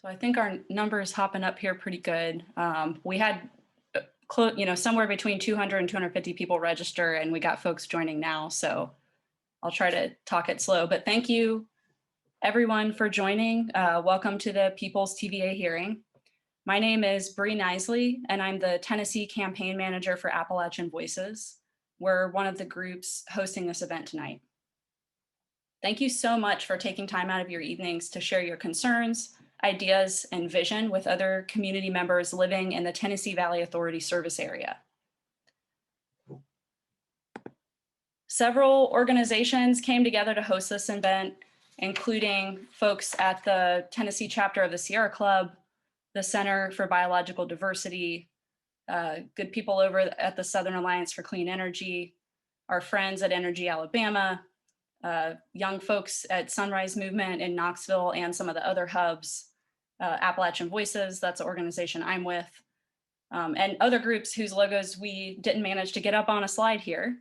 So I think our number is hopping up here pretty good. We had, somewhere between 200 and 250 people register, and we got folks joining now. So I'll try to talk it slow. But thank you, everyone, for joining. Welcome to the People's TVA hearing. My name is Bree Nisley, and I'm the Tennessee Campaign Manager for Appalachian Voices. We're one of the groups hosting this event tonight. Thank you so much for taking time out of your evenings to share your concerns, ideas, and vision with other community members living in the Tennessee Valley Authority service area. Several organizations came together to host this event, including folks at the Tennessee chapter of the Sierra Club, the Center for Biological Diversity, good people over at the Southern Alliance for Clean Energy, our friends at Energy Alabama, young folks at Sunrise Movement in Knoxville and some of the other hubs, Appalachian Voices, that's the organization I'm with, and other groups whose logos we didn't manage to get up on a slide here.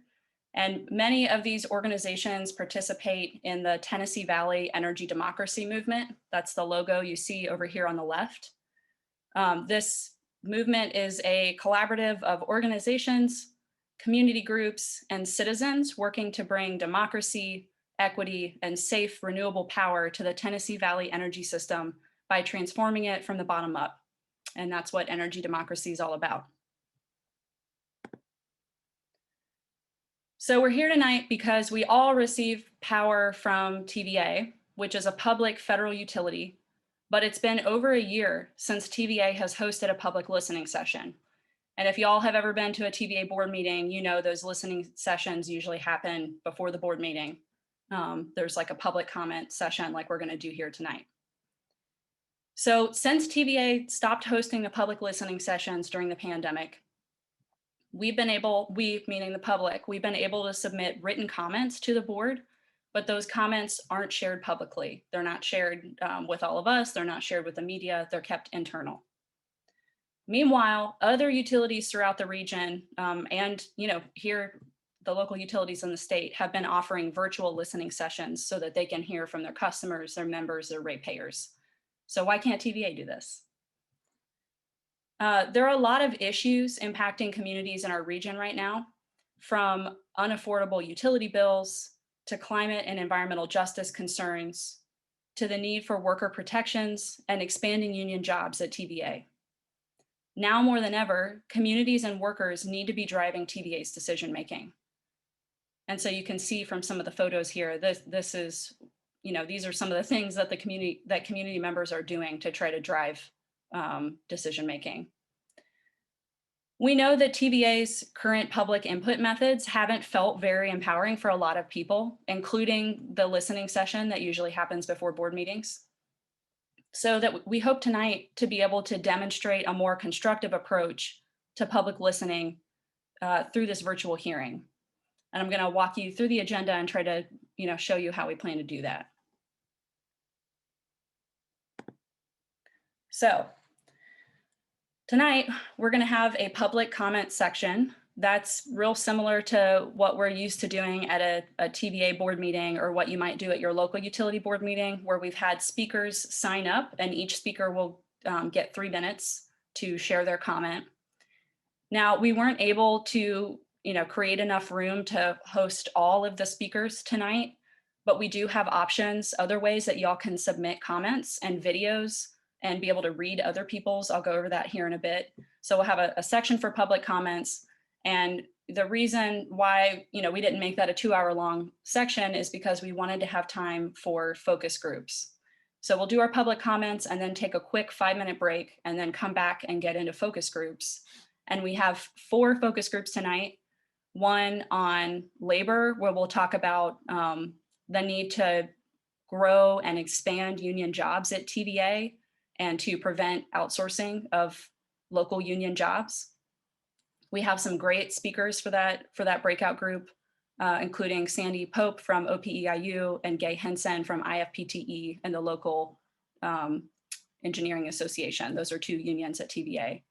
And many of these organizations participate in the Tennessee Valley Energy Democracy Movement. That's the logo you see over here on the left. This movement is a collaborative of organizations, community groups, and citizens working to bring democracy, equity, and safe renewable power to the Tennessee Valley energy system by transforming it from the bottom up. And that's what energy democracy is all about. So we're here tonight because we all receive power from TVA, which is a public federal utility, but it's been over a year since TVA has hosted a public listening session. And if y'all have ever been to a TVA board meeting, you know those listening sessions usually happen before the board meeting. There's like a public comment session like we're going to do here tonight. So since TVA stopped hosting the public listening sessions during the pandemic, we, meaning the public, we've been able to submit written comments to the board, but those comments aren't shared publicly. They're not shared with all of us. They're not shared with the media. They're kept internal. Meanwhile, other utilities throughout the region and here, the local utilities in the state have been offering virtual listening sessions so that they can hear from their customers, their members, their ratepayers. So why can't TVA do this? There are a lot of issues impacting communities in our region right now, from unaffordable utility bills to climate and environmental justice concerns, to the need for worker protections and expanding union jobs at TVA. Now more than ever, communities and workers need to be driving TVA's decision-making. And so you can see from some of the photos here, this is, these are some of the things that community members are doing to try to drive decision-making. We know that TVA's current public input methods haven't felt very empowering for a lot of people, including the listening session that usually happens before board meetings. So that we hope tonight to be able to demonstrate a more constructive approach to public listening through this virtual hearing. And I'm going to walk you through the agenda and try to show you how we plan to do that. So tonight, we're going to have a public comment section that's real similar to what we're used to doing at a TVA board meeting, or what you might do at your local utility board meeting, where we've had speakers sign up and each speaker will get 3 minutes to share their comment. Now, we weren't able to create enough room to host all of the speakers tonight, but we do have options, other ways that y'all can submit comments and videos and be able to read other people's. I'll go over that here in a bit. So we'll have a section for public comments. And the reason why we didn't make that a 2-hour-long section is because we wanted to have time for focus groups. So we'll do our public comments and then take a quick 5-minute break and then come back and get into focus groups. And we have 4 focus groups tonight. One on labor, where we'll talk about the need to grow and expand union jobs at TVA and to prevent outsourcing of local union jobs. We have some great speakers for that breakout group, including Sandy Pope from OPEIU and Gay Henson from IFPTE and the local engineering association. Those are 2 unions at TVA.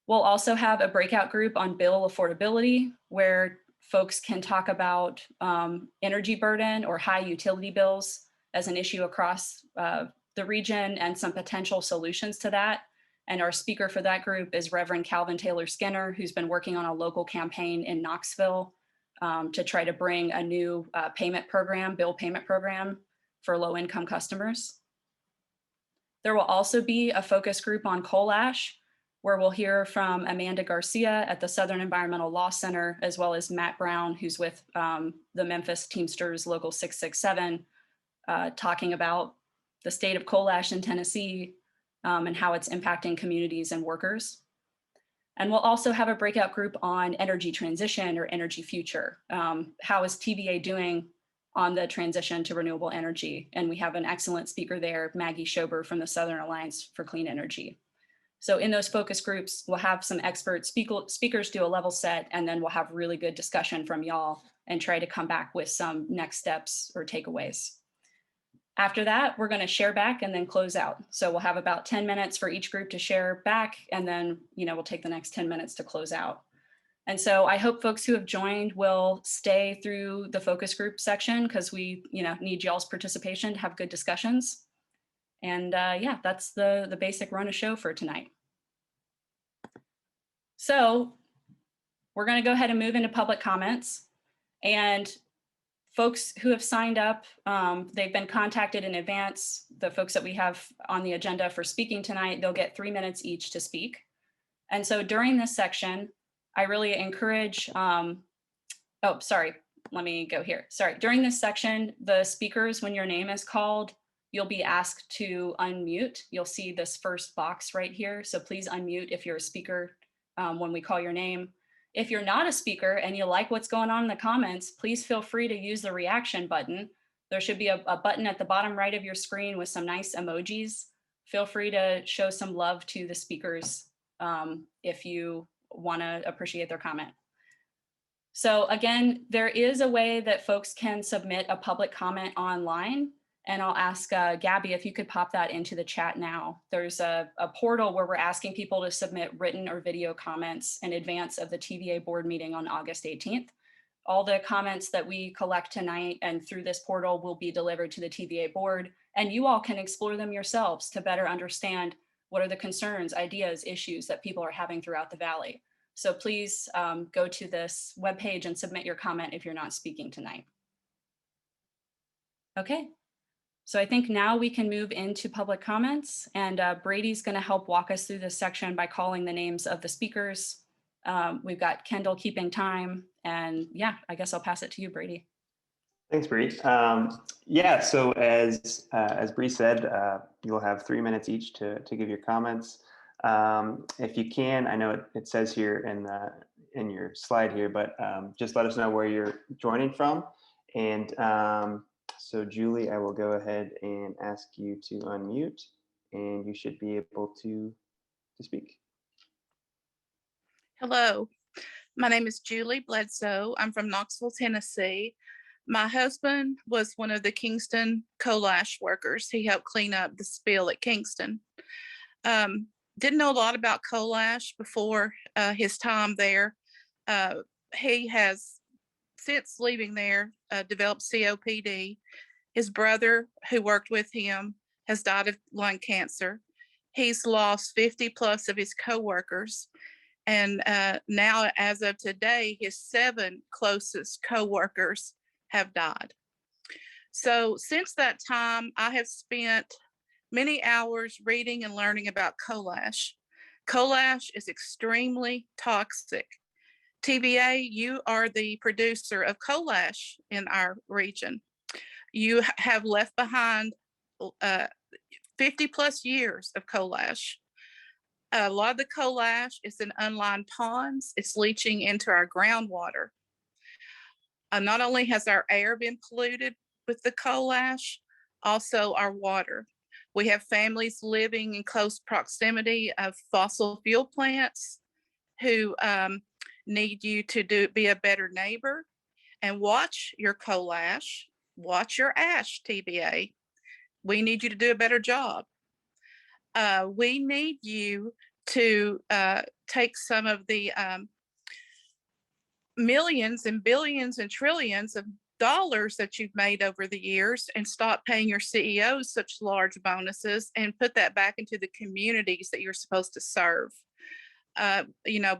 We'll also have a breakout group on bill affordability, where folks can talk about energy burden or high utility bills as an issue across the region and some potential solutions to that. And our speaker for that group is Reverend Calvin Taylor Skinner, who's been working on a local campaign in Knoxville to try to bring a new bill payment program for low-income customers. There will also be a focus group on coal ash, where we'll hear from Amanda Garcia at the Southern Environmental Law Center, as well as Matt Brown, who's with the Memphis Teamsters Local 667, talking about the state of coal ash in Tennessee and how it's impacting communities and workers. And we'll also have a breakout group on energy transition or energy future. How is TVA doing on the transition to renewable energy? And we have an excellent speaker there, Maggie Schober from the Southern Alliance for Clean Energy. So in those focus groups, we'll have some expert speakers do a level set, and then we'll have really good discussion from y'all and try to come back with some next steps or takeaways. After that, we're going to share back and then close out. So we'll have about 10 minutes for each group to share back, and then we'll take the next 10 minutes to close out. And so I hope folks who have joined will stay through the focus group section, because we need y'all's participation to have good discussions. And yeah, that's the basic run of show for tonight. So we're going to go ahead and move into public comments. And folks who have signed up, they've been contacted in advance. The folks that we have on the agenda for speaking tonight, they'll get 3 minutes each to speak. And so during this section, I really encourage, oh, sorry, let me go here. Sorry, during this section, the speakers, when your name is called, you'll be asked to unmute. You'll see this first box right here. So please unmute if you're a speaker when we call your name. If you're not a speaker and you like what's going on in the comments, please feel free to use the reaction button. There should be a button at the bottom right of your screen with some nice emojis. Feel free to show some love to the speakers if you want to appreciate their comment. So again, there is a way that folks can submit a public comment online. And I'll ask Gabby if you could pop that into the chat now. There's a portal where we're asking people to submit written or video comments in advance of the TVA board meeting on August 18th. All the comments that we collect tonight and through this portal will be delivered to the TVA board, and you all can explore them yourselves to better understand what are the concerns, ideas, issues that people are having throughout the Valley. So please go to this webpage and submit your comment if you're not speaking tonight. Okay. So I think now we can move into public comments, and Brady's going to help walk us through this section by calling the names of the speakers. We've got Kendall keeping time, and yeah, I guess I'll pass it to you, Brady. Thanks, Bree. Yeah, so as Bree said, you'll have 3 minutes each to give your comments. If you can, I know it says here in your slide here, but just let us know where you're joining from. And so Julie, I will go ahead and ask you to unmute, and you should be able to speak. Hello, my name is Julie Bledsoe. I'm from Knoxville, Tennessee. My husband was one of the Kingston coal ash workers. He helped clean up the spill at Kingston. Didn't know a lot about coal ash before his time there. He has, since leaving there, developed COPD. His brother, who worked with him, has died of lung cancer. He's lost 50 plus of his coworkers. And now, as of today, his 7 closest coworkers have died. So since that time, I have spent many hours reading and learning about coal ash. Coal ash is extremely toxic. TVA, you are the producer of coal ash in our region. You have left behind 50 plus years of coal ash. A lot of the coal ash is in unlined ponds. It's leaching into our groundwater. Not only has our air been polluted with the coal ash, also our water. We have families living in close proximity of fossil fuel plants who need you to be a better neighbor and watch your coal ash, watch your ash, TVA. We need you to do a better job. We need you to take some of the millions and billions and trillions of dollars that you've made over the years and stop paying your CEOs such large bonuses and put that back into the communities that you're supposed to serve.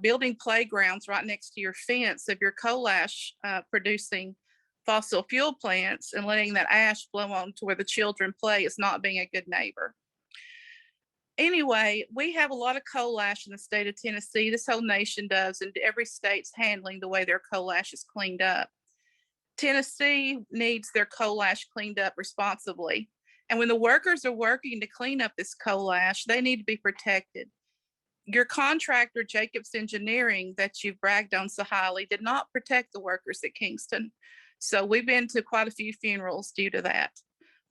Building playgrounds right next to your fence of your coal ash producing fossil fuel plants and letting that ash blow on to where the children play is not being a good neighbor. Anyway, we have a lot of coal ash in the state of Tennessee. This whole nation does, and every state's handling the way their coal ash is cleaned up. Tennessee needs their coal ash cleaned up responsibly. And when the workers are working to clean up this coal ash, they need to be protected. Your contractor, Jacobs Engineering, that you've bragged on so highly, did not protect the workers at Kingston. So we've been to quite a few funerals due to that.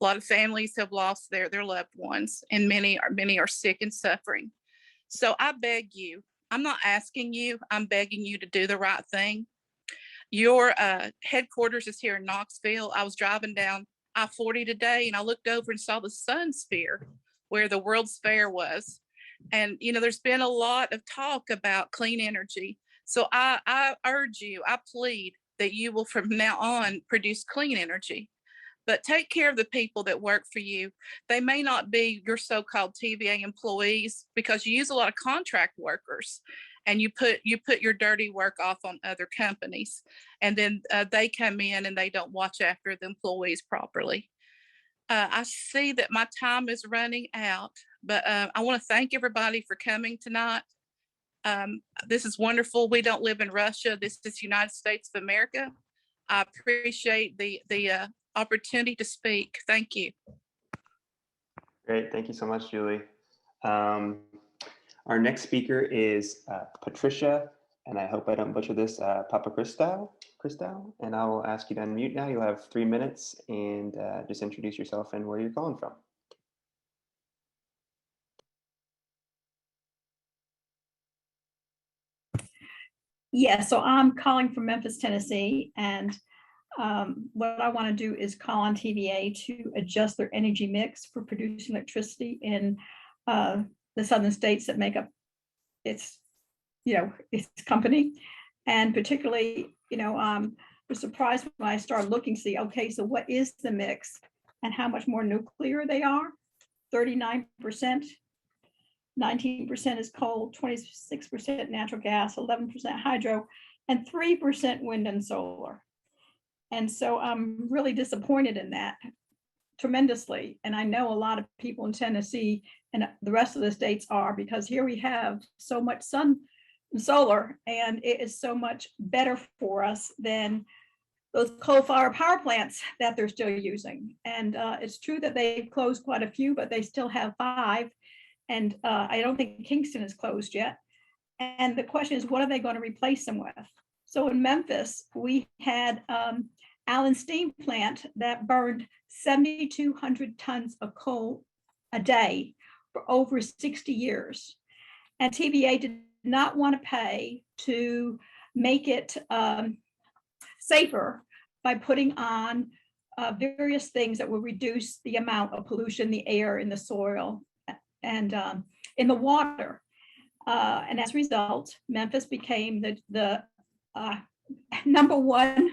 A lot of families have lost their loved ones, and many are sick and suffering. So I beg you, I'm not asking you, I'm begging you to do the right thing. Your headquarters is here in Knoxville. I was driving down I-40 today and I looked over and saw the Sun Sphere where the World's Fair was. And, there's been a lot of talk about clean energy. So I urge you, I plead that you will from now on produce clean energy. But take care of the people that work for you. They may not be your so-called TVA employees because you use a lot of contract workers and you put your dirty work off on other companies. And then they come in and they don't watch after the employees properly. I see that my time is running out, but I want to thank everybody for coming tonight. This is wonderful. We don't live in Russia. This is United States of America. I appreciate the opportunity to speak. Thank you. Great. Thank you so much, Julie. Our next speaker is Patricia, and I hope I don't butcher this, Papachristou, and I will ask you to unmute now. You'll have 3 minutes and just introduce yourself and where you're calling from. Yeah, so I'm calling from Memphis, Tennessee, and what I want to do is call on TVA to adjust their energy mix for producing electricity in the southern states that make up its company. And particularly, was surprised when I started looking to see, okay, so what is the mix and how much more nuclear they are? 39%, 19% is coal, 26% natural gas, 11% hydro, and 3% wind and solar. And so I'm really disappointed in that tremendously. And I know a lot of people in Tennessee and the rest of the states are, because here we have so much sun and solar, and it is so much better for us than those coal-fired power plants that they're still using. And it's true that they've closed quite a few, but they still have 5. And I don't think Kingston is closed yet. And the question is, what are they going to replace them with? So in Memphis, we had Allen Steam Plant that burned 7,200 tons of coal a day for over 60 years. And TVA did not want to pay to make it safer by putting on various things that will reduce the amount of pollution in the air, in the soil, and in the water. And as a result, Memphis became the #1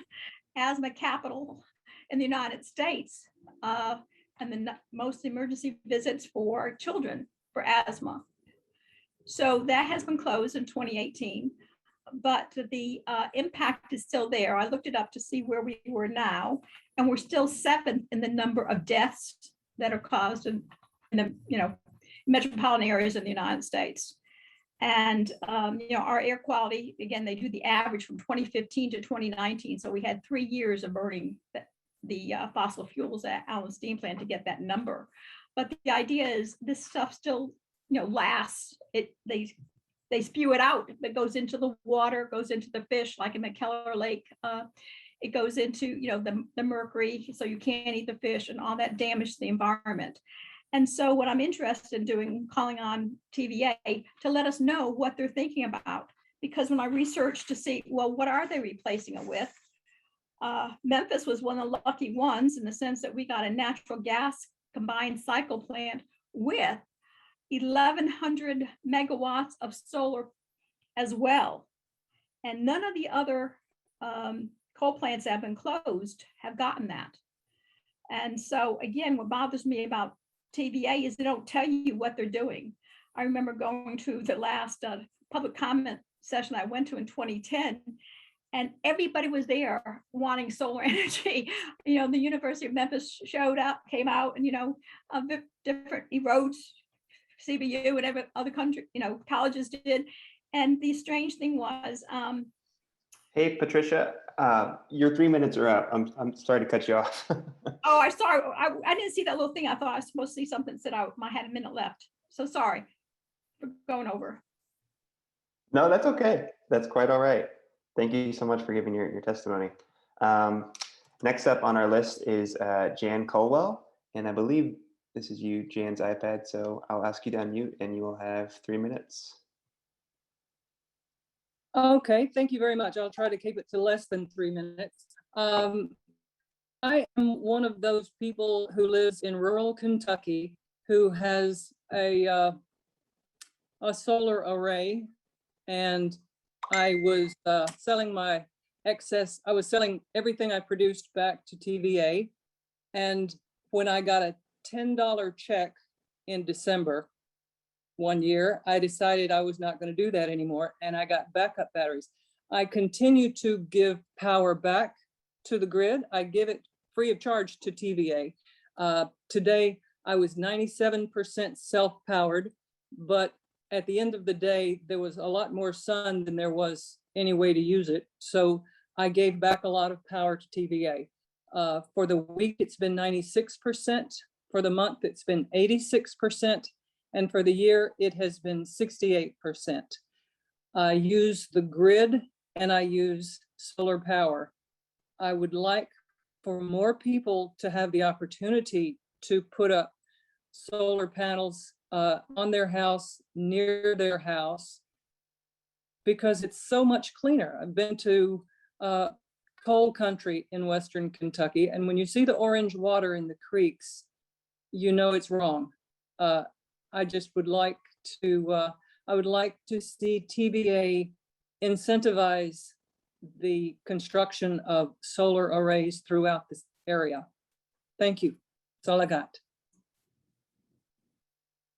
asthma capital in the United States, and the most emergency visits for children for asthma. So that has been closed in 2018, but the impact is still there. I looked it up to see where we were now, and we're still 7th in the number of deaths that are caused in the metropolitan areas in the United States. And our air quality, again, they do the average from 2015 to 2019. So we had 3 years of burning the fossil fuels at Allen Steam Plant to get that number. But the idea is this stuff still, lasts. They spew it out. It goes into the water, goes into the fish, like in McKellar Lake. It goes into, the mercury, so you can't eat the fish, and all that damage to the environment. And so what I'm interested in doing, calling on TVA to let us know what they're thinking about. Because when I researched to see, well, what are they replacing it with? Memphis was one of the lucky ones in the sense that we got a natural gas combined cycle plant with 1,100 megawatts of solar as well. And none of the other coal plants that have been closed have gotten that. And so again, what bothers me about TVA is they don't tell you what they're doing. I remember going to the last public comment session I went to in 2010, and everybody was there wanting solar energy. You know, the University of Memphis showed up, came out, and, you know, different Rhodes, CBU, whatever other country, you know, colleges did. And the strange thing was, Hey, Patricia, your 3 minutes are up. I'm sorry to cut you off. oh, I sorry, I didn't see that little thing. I thought I was supposed to see something that said I had a minute left. So sorry for going over. No, that's okay. That's quite all right. Thank you so much for giving your testimony. Next up on our list is Jan Colwell, and I believe this is you, Jan's iPad, so I'll ask you to unmute and you will have 3 minutes. Okay, thank you very much. I'll try to keep it to less than 3 minutes. I am one of those people who lives in rural Kentucky who has a solar array, and I was selling my excess. I was selling everything I produced back to TVA, and when I got a $10 check in December one year, I decided I was not going to do that anymore, and I got backup batteries. I continue to give power back to the grid. I give it free of charge to TVA. Today, I was 97% self-powered, but at the end of the day, there was a lot more sun than there was any way to use it. So I gave back a lot of power to TVA. For the week, it's been 96%. For the month, it's been 86%. And for the year, it has been 68%. I use the grid and I use solar power. I would like for more people to have the opportunity to put up solar panels on their house, near their house, because it's so much cleaner. I've been to coal country in Western Kentucky, and when you see the orange water in the creeks, you know it's wrong. I just would like to, I would like to see TVA incentivize the construction of solar arrays throughout this area. Thank you. That's all I got.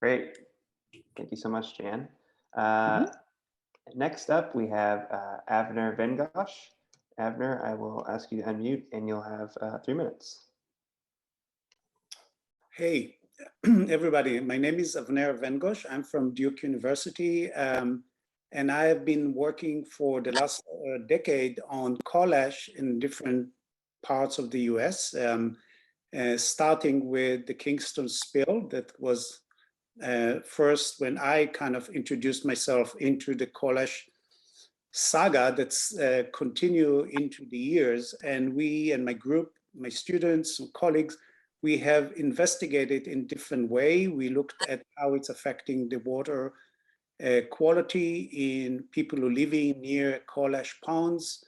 Great. Thank you so much, Jan. Next up, we have Avner Vengosh. Avner, I will ask you to unmute and you'll have 3 minutes. Hey, everybody. My name is Avner Vengosh. I'm from Duke University, and I have been working for the last decade on coal ash in different parts of the US, starting with the Kingston spill that was first when I kind of introduced myself into the coal ash saga that's continue into the years. And we and my group, my students and colleagues, we have investigated in different way. We looked at how it's affecting the water quality in people who live near coal ash ponds.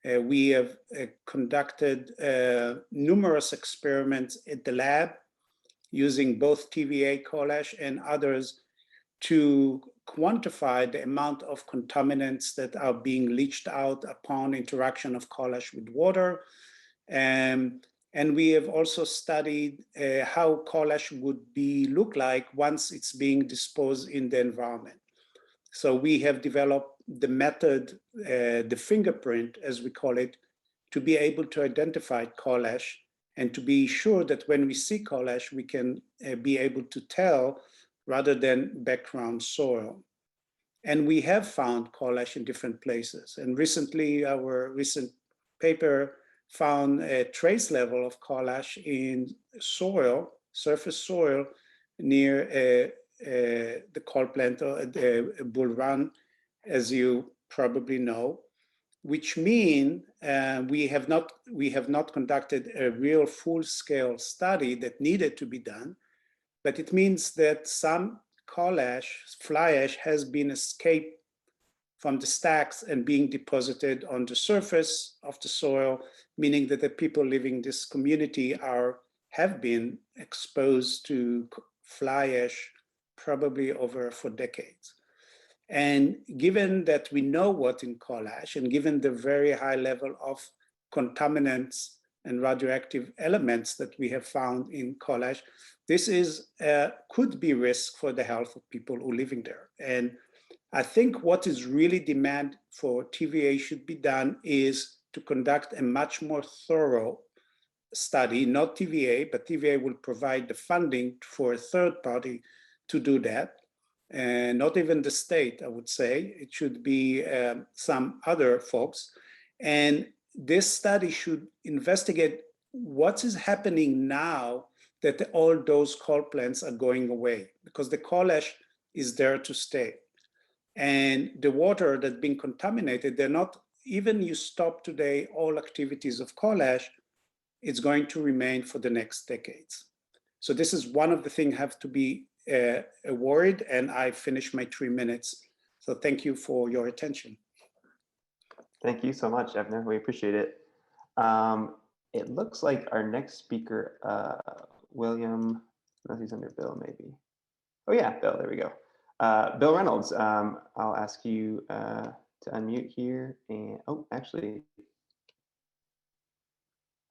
We have conducted numerous experiments at the lab using both TVA coal ash and others to quantify the amount of contaminants that are being leached out upon interaction of coal ash with water. And we have also studied how coal ash would look like once it's being disposed in the environment. So we have developed the method, the fingerprint, as we call it, to be able to identify coal ash and to be sure that when we see coal ash, we can be able to tell rather than background soil. And we have found coal ash in different places. And recently, our recent paper found a trace level of coal ash in soil, surface soil, near the coal plant, or the Bull Run, as you probably know, which mean we have not conducted a real full-scale study that needed to be done, but it means that some coal ash, fly ash, has been escaped from the stacks and being deposited on the surface of the soil, meaning that the people living in this community have been exposed to fly ash probably for decades. And given that we know what's in coal ash, and given the very high level of contaminants and radioactive elements that we have found in coal ash, this is could be risk for the health of people who are living there. And I think what is really demand for TVA should be done is to conduct a much more thorough study, not TVA, but TVA will provide the funding for a third party to do that. And not even the state, I would say. It should be some other folks. And this study should investigate what is happening now that all those coal plants are going away, because the coal ash is there to stay. And the water that's been contaminated, they're not, even you stop today all activities of coal ash, it's going to remain for the next decades. So this is one of the things have to be worried, and I finished my 3 minutes. So thank you for your attention. Thank you so much, Evner. We appreciate it. It looks like our next speaker, William, unless he's under Bill, maybe. Oh yeah, Bill, there we go. Bill Reynolds, I'll ask you to unmute here. And oh, actually,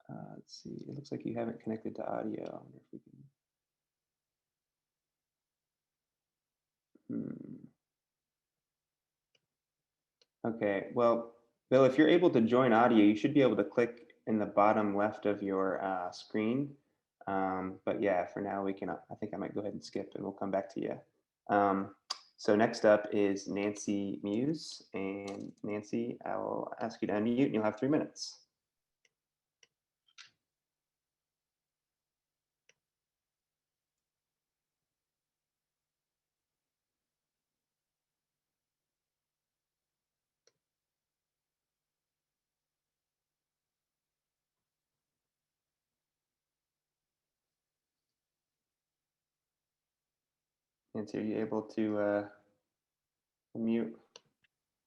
let's see. It looks like you haven't connected to audio. I wonder if we can. Okay, well, Bill, if you're able to join audio, you should be able to click in the bottom left of your screen. But yeah, for now we can, I think I might go ahead and skip and we'll come back to you. So next up is Nancy Muse. And Nancy, I will ask you to unmute and you'll have 3 minutes. Nancy, are you able to unmute?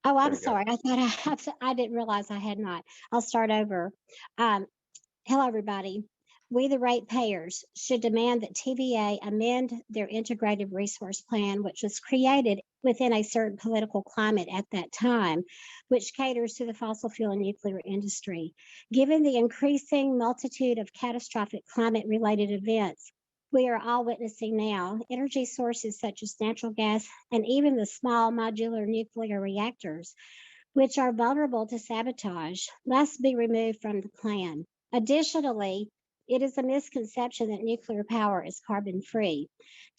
Oh, There I'm we go. sorry. I thought I didn't realize I had not. I'll start over. Hello, everybody. We, the ratepayers, should demand that TVA amend their integrated resource plan, which was created within a certain political climate at that time, which caters to the fossil fuel and nuclear industry. Given the increasing multitude of catastrophic climate-related events we are all witnessing now, energy sources such as natural gas and even the small modular nuclear reactors, which are vulnerable to sabotage, must be removed from the plan. Additionally, it is a misconception that nuclear power is carbon-free.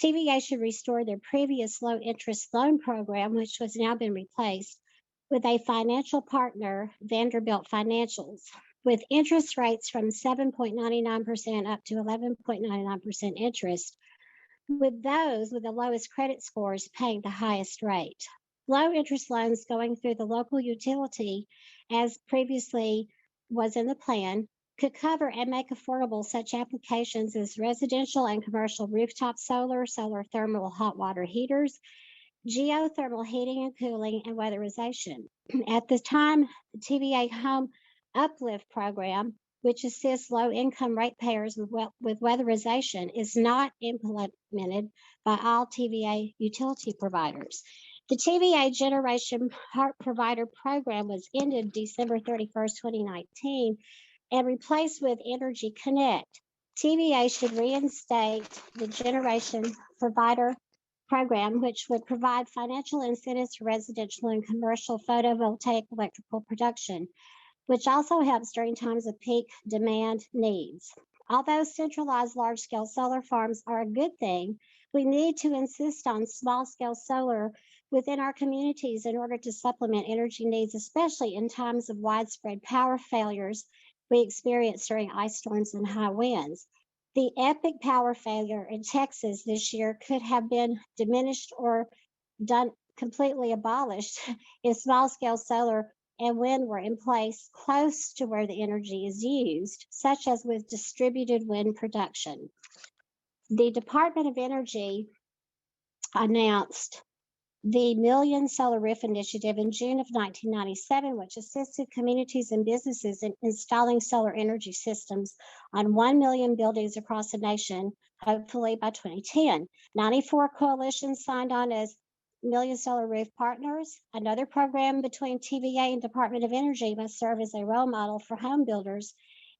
TVA should restore their previous low-interest loan program, which has now been replaced with a financial partner, Vanderbilt Financials, with interest rates from 7.99% up to 11.99% interest, with those with the lowest credit scores paying the highest rate. Low interest loans going through the local utility, as previously was in the plan, could cover and make affordable such applications as residential and commercial rooftop solar, solar thermal hot water heaters, geothermal heating and cooling, and weatherization. At the time, the TVA Home Uplift Program, which assists low-income ratepayers with weatherization, is not implemented by all TVA utility providers. The TVA Generation Provider Program was ended December 31st, 2019, and replaced with Energy Connect. TVA should reinstate the Generation Provider Program, which would provide financial incentives to residential and commercial photovoltaic electrical production, which also helps during times of peak demand needs. Although centralized large-scale solar farms are a good thing, we need to insist on small-scale solar within our communities in order to supplement energy needs, especially in times of widespread power failures we experience during ice storms and high winds. The epic power failure in Texas this year could have been diminished or done completely abolished if small-scale solar and wind were in place close to where the energy is used, such as with distributed wind production. The Department of Energy announced the Million Solar Roof Initiative in June of 1997, which assisted communities and businesses in installing solar energy systems on 1 million buildings across the nation, hopefully by 2010. 94 coalitions signed on as Million Solar Roof Partners. Another program between TVA and Department of Energy must serve as a role model for home builders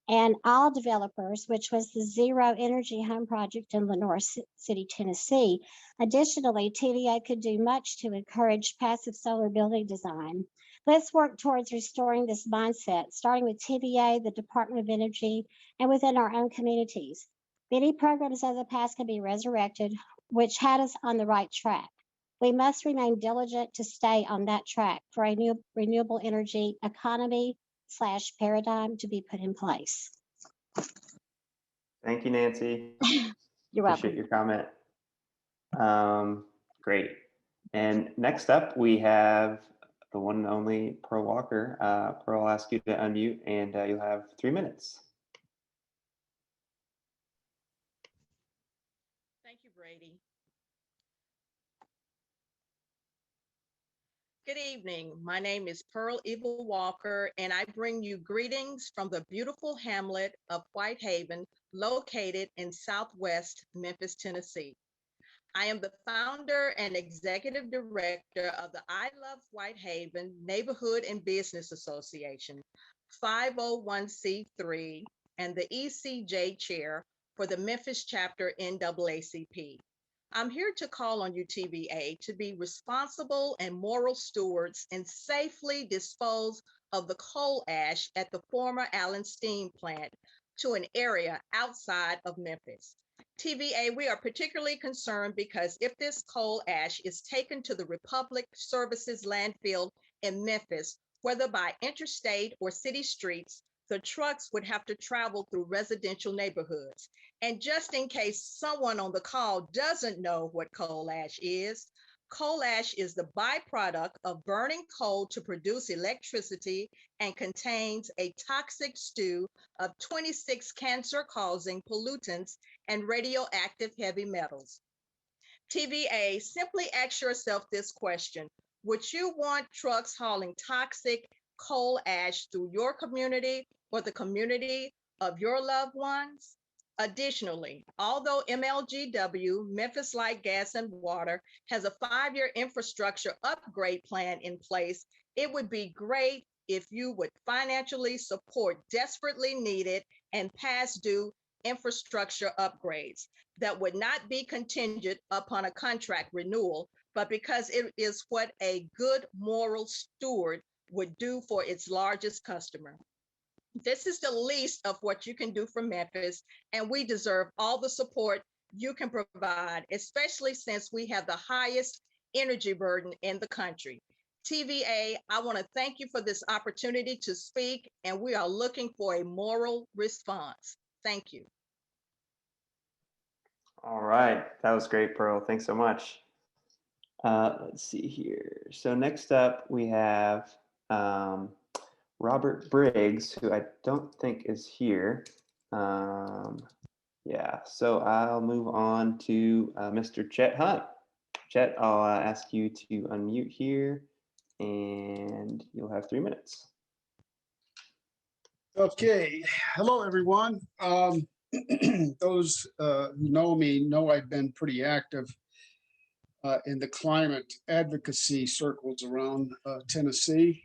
and all developers, which was the Zero Energy Home Project in Lenore City, Tennessee. Additionally, TVA could do much to encourage passive solar building design. Let's work towards restoring this mindset, starting with TVA, the Department of Energy, and within our own communities. Many programs of the past can be resurrected, which had us on the right track. We must remain diligent to stay on that track for a new renewable energy economy / paradigm to be put in place. Thank you, Nancy. You're welcome. Appreciate your comment. Great. And next up, we have the one and only Pearl Walker. Pearl, I'll ask you to unmute and you'll have 3 minutes. Thank you, Brady. Good evening. My name is Pearl Evil Walker, and I bring you greetings from the beautiful hamlet of Whitehaven, located in Southwest Memphis, Tennessee. I am the founder and executive director of the I Love Whitehaven Neighborhood and Business Association, 501c3, and the ECJ chair for the Memphis chapter NAACP. I'm here to call on you, TVA, to be responsible and moral stewards and safely dispose of the coal ash at the former Allen Steam Plant to an area outside of Memphis. TVA, we are particularly concerned because if this coal ash is taken to the Republic Services landfill in Memphis, whether by interstate or city streets, the trucks would have to travel through residential neighborhoods. And just in case someone on the call doesn't know what coal ash is the byproduct of burning coal to produce electricity and contains a toxic stew of 26 cancer-causing pollutants and radioactive heavy metals. TVA, simply ask yourself this question: would you want trucks hauling toxic coal ash through your community or the community of your loved ones? Additionally, although MLGW, Memphis Light, Gas, and Water, has a 5-year infrastructure upgrade plan in place, it would be great if you would financially support desperately needed and past due infrastructure upgrades that would not be contingent upon a contract renewal, but because it is what a good moral steward would do for its largest customer. This is the least of what you can do for Memphis, and we deserve all the support you can provide, especially since we have the highest energy burden in the country. TVA, I want to thank you for this opportunity to speak, and we are looking for a moral response. Thank you. All right, that was great, Pearl. Thanks so much. Let's see here. So next up, we have Robert Briggs, who I don't think is here. Yeah, so I'll move on to Mr. Chet Hunt. Chet, I'll ask you to unmute here, and you'll have 3 minutes. Okay, hello everyone. Those who know me know I've been pretty active in the climate advocacy circles around Tennessee.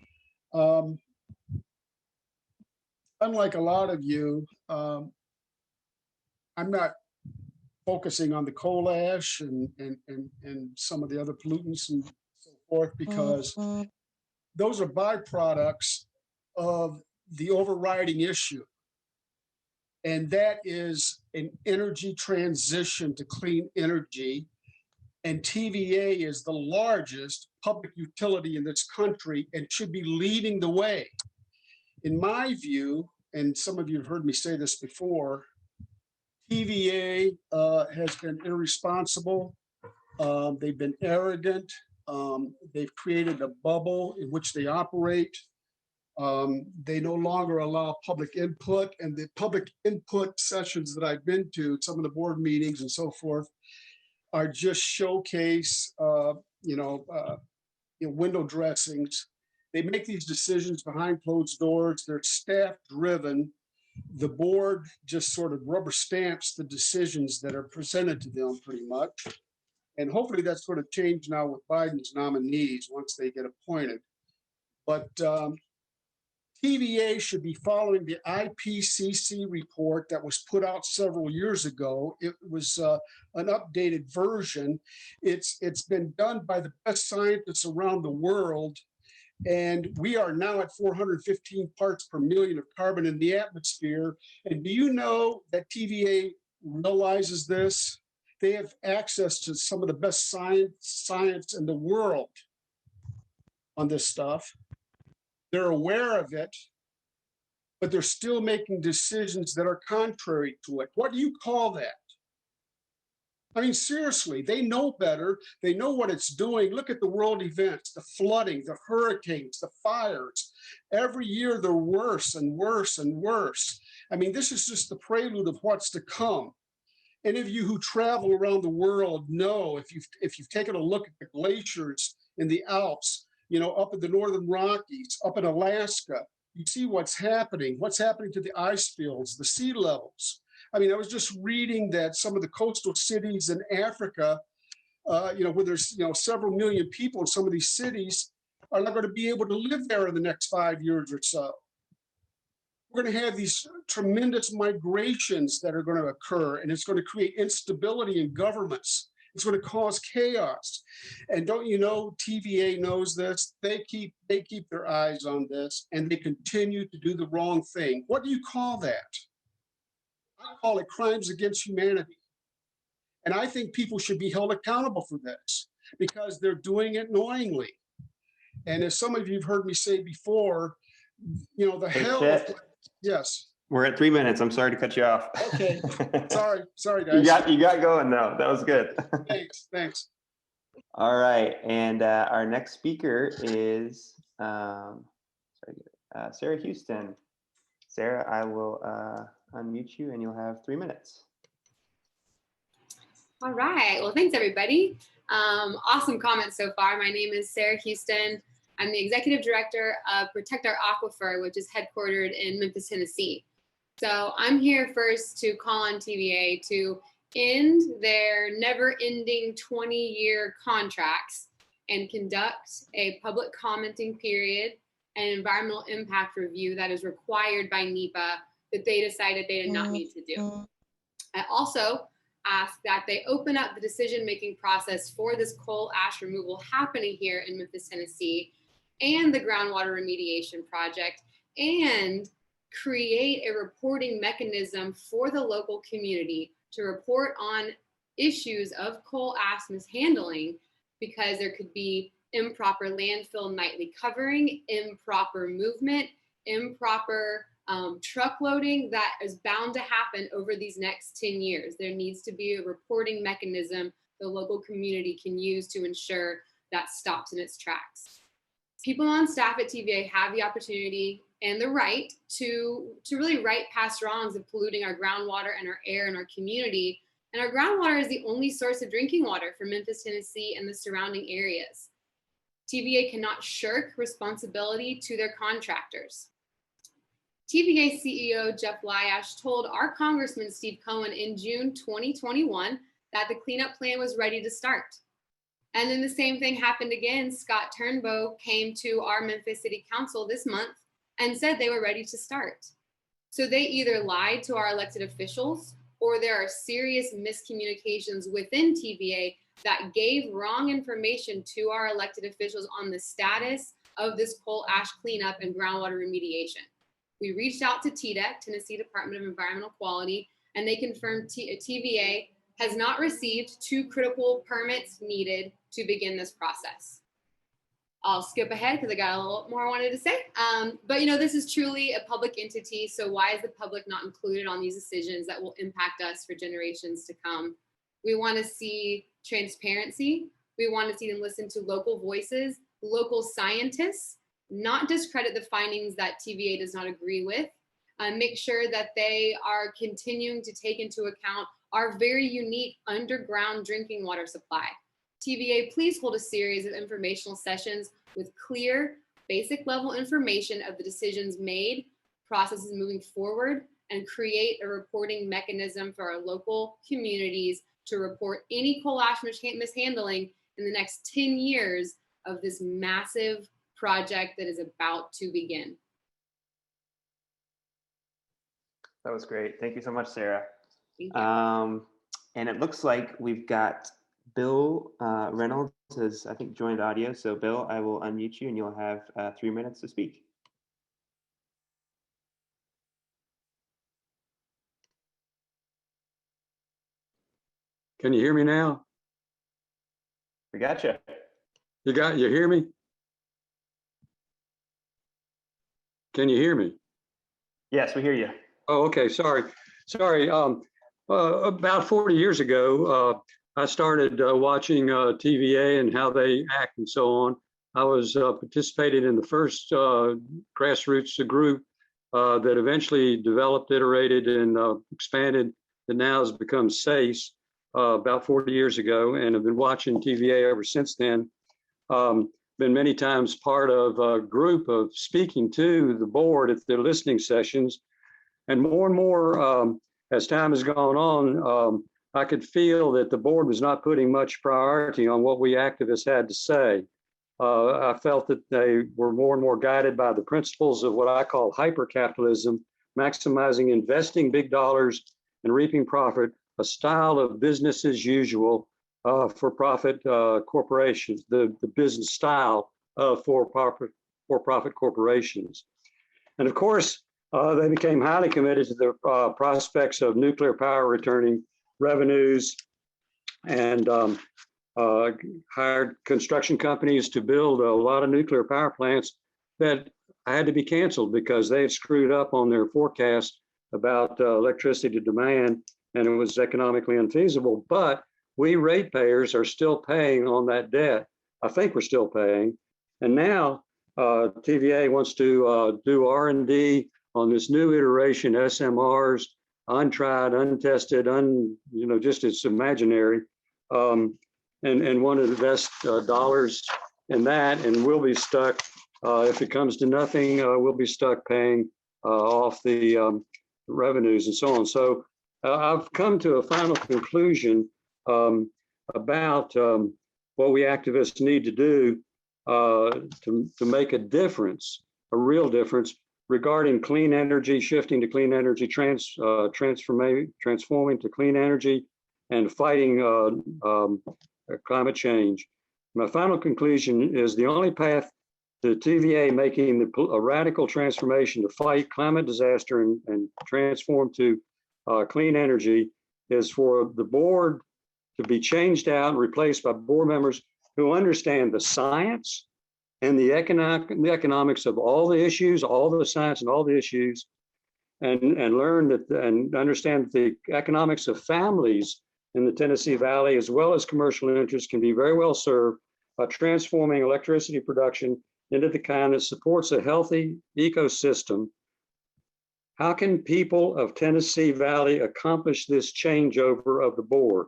Unlike a lot of you, I'm not focusing on the coal ash and some of the other pollutants and so forth, because those are byproducts of the overriding issue. And that is an energy transition to clean energy. And TVA is the largest public utility in this country and should be leading the way. In my view, and some of you have heard me say this before, TVA has been irresponsible. They've been arrogant. They've created a bubble in which they operate. They no longer allow public input, and the public input sessions that I've been to, some of the board meetings and so forth, are just showcase, window dressings. They make these decisions behind closed doors. They're staff driven. The board just sort of rubber stamps the decisions that are presented to them pretty much. And hopefully that's going to change now with Biden's nominees once they get appointed. But TVA should be following the IPCC report that was put out several years ago. It was an updated version. It's been done by the best scientists around the world. And we are now at 415 parts per million of carbon in the atmosphere. And do you know that TVA realizes this? They have access to some of the best science in the world on this stuff. They're aware of it, but they're still making decisions that are contrary to it. What do you call that? I mean, seriously, they know better. They know what it's doing. Look at the world events, the flooding, the hurricanes, the fires. Every year they're worse and worse and worse. I mean, this is just the prelude of what's to come. Any of you who travel around the world know, if you've taken a look at the glaciers in the Alps, you know, up in the Northern Rockies, up in Alaska, you see what's happening to the ice fields, the sea levels. I mean, I was just reading that some of the coastal cities in Africa, you know, where there's, you know, several million people in some of these cities are not going to be able to live there in the next 5 years or so. We're going to have these tremendous migrations that are going to occur, and it's going to create instability in governments. It's going to cause chaos. And don't you know, TVA knows this. They keep their eyes on this, and they continue to do the wrong thing. What do you call that? I call it crimes against humanity. And I think people should be held accountable for this because they're doing it knowingly. And as some of you have heard me say before, you know, the hell of, yes. We're at 3 minutes. I'm sorry to cut you off. Okay. Sorry, guys. You got going though. That was good. Thanks. All right. And our next speaker is Sarah Houston. Sarah, I will unmute you and you'll have 3 minutes. All right. Well, thanks everybody. Awesome comments so far. My name is Sarah Houston. I'm the executive director of Protect Our Aquifer, which is headquartered in Memphis, Tennessee. So I'm here first to call on TVA to end their never-ending 20-year contracts and conduct a public commenting period and environmental impact review that is required by NEPA that they decided they did not need to do. I also ask that they open up the decision-making process for this coal ash removal happening here in Memphis, Tennessee, and the groundwater remediation project, and create a reporting mechanism for the local community to report on issues of coal ash mishandling, because there could be improper landfill nightly covering, improper movement, improper truck loading that is bound to happen over these next 10 years. There needs to be a reporting mechanism the local community can use to ensure that stops in its tracks. People on staff at TVA have the opportunity and the right to really right past wrongs of polluting our groundwater and our air and our community. And our groundwater is the only source of drinking water for Memphis, Tennessee and the surrounding areas. TVA cannot shirk responsibility to their contractors. TVA CEO Jeff Lyash told our Congressman Steve Cohen in June 2021 that the cleanup plan was ready to start. And then the same thing happened again. Scott Turnbow came to our Memphis City Council this month and said they were ready to start. So they either lied to our elected officials, or there are serious miscommunications within TVA that gave wrong information to our elected officials on the status of this coal ash cleanup and groundwater remediation. We reached out to TDEC, Tennessee Department of Environmental Quality, and they confirmed TVA has not received 2 critical permits needed to begin this process. I'll skip ahead because I got a little more I wanted to say. But you know, this is truly a public entity. So why is the public not included on these decisions that will impact us for generations to come? We want to see transparency. We want to see them listen to local voices, local scientists, not discredit the findings that TVA does not agree with, make sure that they are continuing to take into account our very unique underground drinking water supply. TVA, please hold a series of informational sessions with clear, basic level information of the decisions made, processes moving forward, and create a reporting mechanism for our local communities to report any coal ash mishandling in the next 10 years of this massive project that is about to begin. That was great. Thank you so much, Sarah. Thank you. And it looks like we've got Bill Reynolds has, I think, joined audio. So Bill, I will unmute you and you'll have 3 minutes to speak. Can you hear me now? We got you. You hear me? Can you hear me? Yes, we hear you. Oh, okay. Sorry. About 40 years ago, I started watching TVA and how they act and so on. I was participating in the first grassroots group that eventually developed, iterated, and expanded, that now has become SACE about 40 years ago, and have been watching TVA ever since then. Been many times part of a group of speaking to the board at their listening sessions. And more, as time has gone on, I could feel that the board was not putting much priority on what we activists had to say. I felt that they were more and more guided by the principles of what I call hyper-capitalism, maximizing investing big dollars and reaping profit, a style of business as usual for-profit corporations, the business style of for-profit corporations. And of course, they became highly committed to the prospects of nuclear power returning revenues, and hired construction companies to build a lot of nuclear power plants that had to be canceled because they had screwed up on their forecast about electricity demand, and it was economically unfeasible. But we ratepayers are still paying on that debt. I think we're still paying. And now TVA wants to do R&D on this new iteration, SMRs, untried, untested, just it's imaginary, and want to invest dollars in that, and we'll be stuck, if it comes to nothing, we'll be stuck paying off the revenues and so on. So I've come to a final conclusion about what we activists need to do to make a difference, a real difference, regarding clean energy, shifting to clean energy, transforming to clean energy, and fighting climate change. My final conclusion is the only path to TVA making a radical transformation to fight climate disaster and transform to clean energy is for the board to be changed out and replaced by board members who understand the science and the economics of all the issues, all the science and all the issues, and learn that and understand that the economics of families in the Tennessee Valley, as well as commercial interests, can be very well served by transforming electricity production into the kind that supports a healthy ecosystem. How can people of Tennessee Valley accomplish this changeover of the board?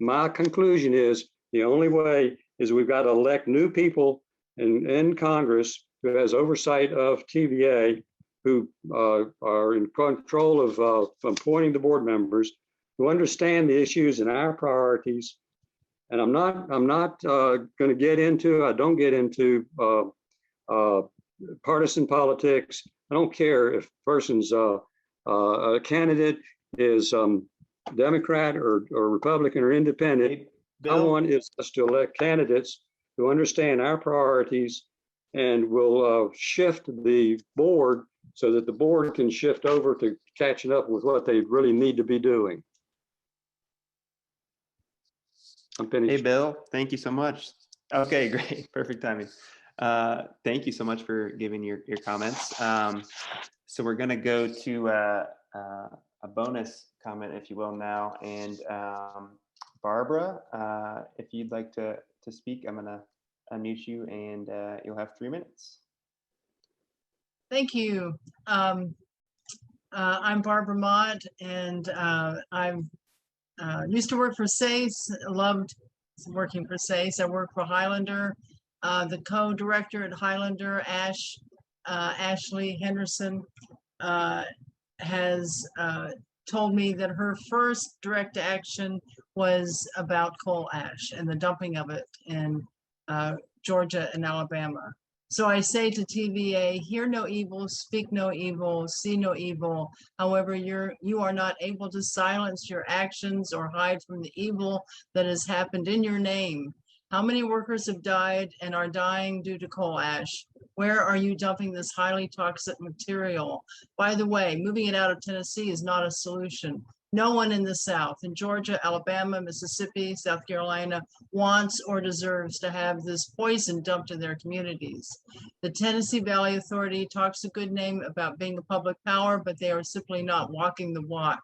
My conclusion is the only way is we've got to elect new people in Congress who has oversight of TVA, who are in control of appointing the board members, who understand the issues and our priorities. And I'm not going to get into, I don't get into partisan politics. I don't care if a person's a candidate is Democrat or Republican or independent. I want is us to elect candidates who understand our priorities and will shift the board so that the board can shift over to catching up with what they really need to be doing. I'm finished. Hey, Bill, thank you so much. Okay, great. Perfect timing. Thank you so much for giving your comments. So we're going to go to a bonus comment, if you will, now. And Barbara, if you'd like to speak, I'm going to unmute you and you'll have 3 minutes. Thank you. I'm Barbara Mott, and I used to work for SACE, loved working for SACE. I work for Highlander. The co-director at Highlander, Ashley Henderson, has told me that her first direct action was about coal ash and the dumping of it in Georgia and Alabama. So I say to TVA, hear no evil, speak no evil, see no evil. However, you are not able to silence your actions or hide from the evil that has happened in your name. How many workers have died and are dying due to coal ash? Where are you dumping this highly toxic material? By the way, moving it out of Tennessee is not a solution. No one in the South, in Georgia, Alabama, Mississippi, South Carolina, wants or deserves to have this poison dumped in their communities. The Tennessee Valley Authority talks a good name about being a public power, but they are simply not walking the walk.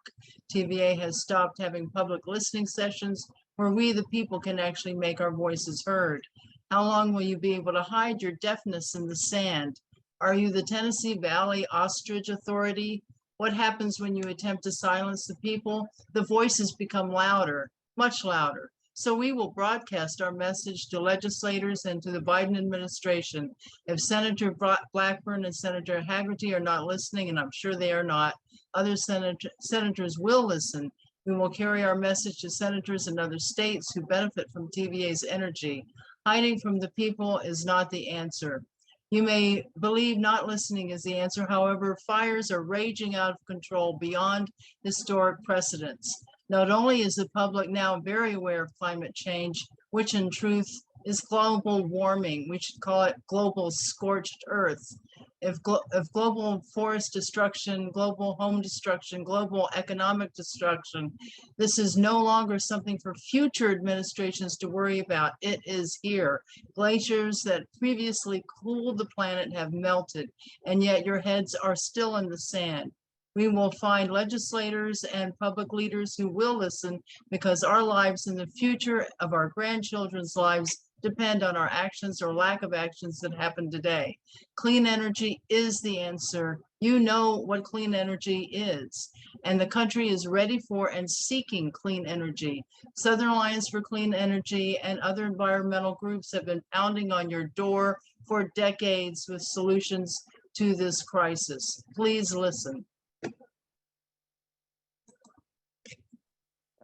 TVA has stopped having public listening sessions where we, the people, can actually make our voices heard. How long will you be able to hide your deafness in the sand? Are you the Tennessee Valley Ostrich Authority? What happens when you attempt to silence the people? The voices become louder, much louder. So we will broadcast our message to legislators and to the Biden administration. If Senator Blackburn and Senator Haggerty are not listening, and I'm sure they are not, other senators will listen. We will carry our message to senators in other states who benefit from TVA's energy. Hiding from the people is not the answer. You may believe not listening is the answer. However, fires are raging out of control beyond historic precedents. Not only is the public now very aware of climate change, which in truth is global warming, we should call it global scorched earth. If global forest destruction, global home destruction, global economic destruction, this is no longer something for future administrations to worry about. It is here. Glaciers that previously cooled the planet have melted, and yet your heads are still in the sand. We will find legislators and public leaders who will listen, because our lives and the future of our grandchildren's lives depend on our actions or lack of actions that happen today. Clean energy is the answer. You know what clean energy is, and the country is ready for and seeking clean energy. Southern Alliance for Clean Energy and other environmental groups have been pounding on your door for decades with solutions to this crisis. Please listen. That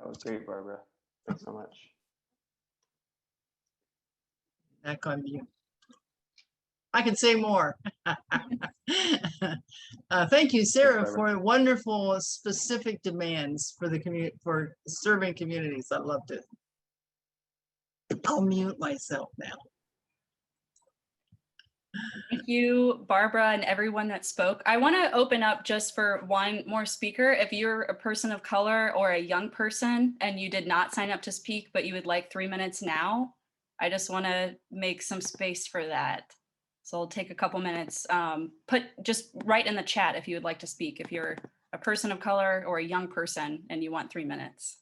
was great, Barbara. Thanks so much. Back on you. I can say more. Thank you, Sarah, for wonderful specific demands for the community, for serving communities. I loved it. I'll mute myself now. Thank you, Barbara, and everyone that spoke. I want to open up just for one more speaker. If you're a person of color or a young person and you did not sign up to speak, but you would like 3 minutes now, I just want to make some space for that. So I'll take a couple minutes. Just write in the chat if you would like to speak, if you're a person of color or a young person and you want 3 minutes.